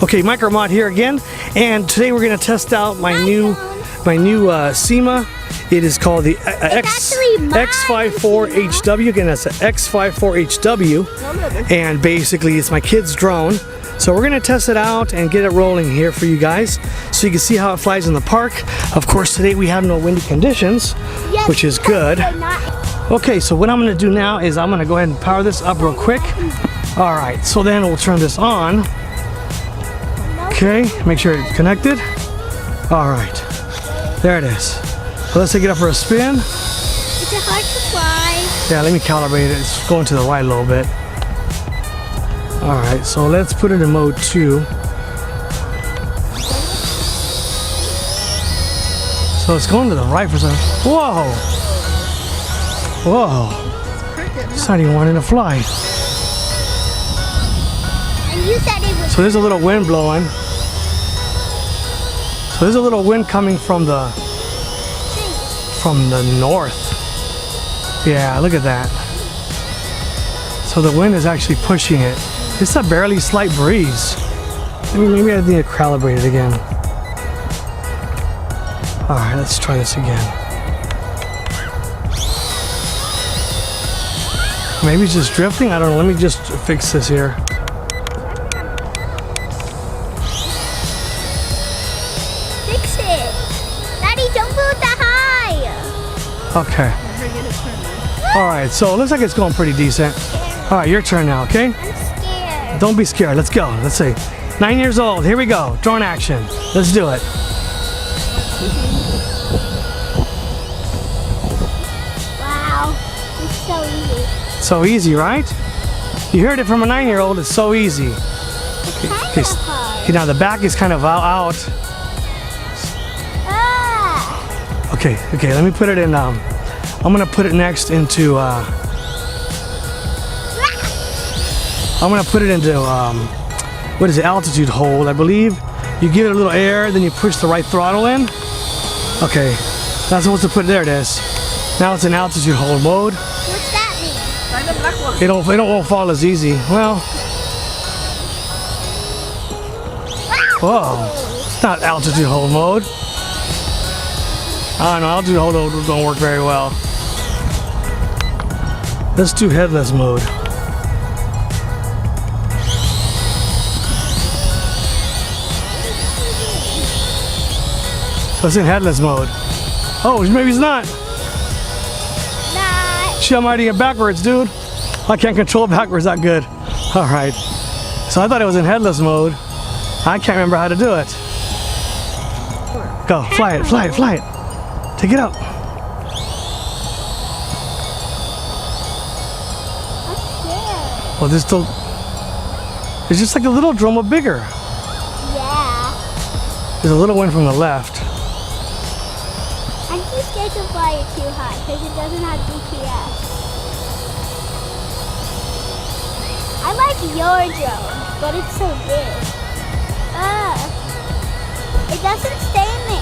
Okay, Micromod here again, and today we're gonna test out my new Syma. It is called the X54HW. Again, that's the X54HW, and basically it's my kid's drone. So we're gonna test it out and get it rolling here for you guys, so you can see how it flies in the park. Of course, today we have no windy conditions, which is good. Okay, so what I'm gonna do now is I'm gonna go ahead and power this up real quick. All right, so then we'll turn this on. Okay, make sure it's connected. All right, there it is. So let's take it up for a spin. It's hard to fly. Yeah, let me calibrate it. It's going to the right a little bit. All right, so let's put it in mode 2. So it's going to the right for some. Whoa! Whoa! It's not even wanting to fly. And you said it was. So there's a little wind blowing. So there's a little wind coming from the north. Yeah, look at that. So the wind is actually pushing it. It's a barely slight breeze. Maybe I need to calibrate it again. All right, let's try this again. Maybe it's just drifting. I don't know. Let me just fix this here. Fix it. Daddy, don't go that high. Okay. All right, so it looks like it's going pretty decent. All right, your turn now, okay? I'm scared. Don't be scared. Let's go. Let's see. 9 years old. Here we go. Drone action. Let's do it. Wow. It's so easy. So easy, right? You heard it from a 9-year-old. It's so easy. It's kind of hard. Okay, now the back is kind of out. Ah. Okay, let me put it in. I'm gonna put it next into. I'm gonna put it into what is it? Altitude hold, I believe. You give it a little air, then you push the right throttle in. Okay, that's supposed to put. There it is. Now it's in altitude hold mode. What's that mean? It won't fall as easy. Well, whoa, it's not altitude hold mode. I don't know, altitude hold don't work very well. Let's do headless mode. So it's in headless mode. Oh, maybe it's not. Nah. Shit, I'm already in backwards, dude. I can't control backwards that good. All right. So I thought it was in headless mode. I can't remember how to do it. Go, fly it. Take it up. I'm scared. Well, it's just like a little drone, but bigger. Yeah. There's a little one from the left. I'm too scared to fly it too high because it doesn't have GPS. I like your drone, but it's so big. It doesn't stay in the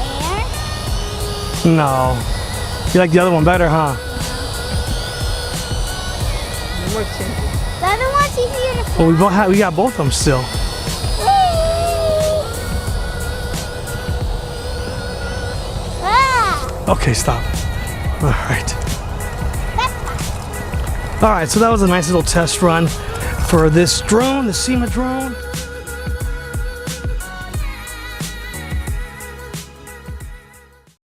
air. No. You like the other one better, huh? The other one's easier to fly. Well, we got both of them still. Okay, stop. All right. All right, so that was a nice little test run for this drone, the Syma drone.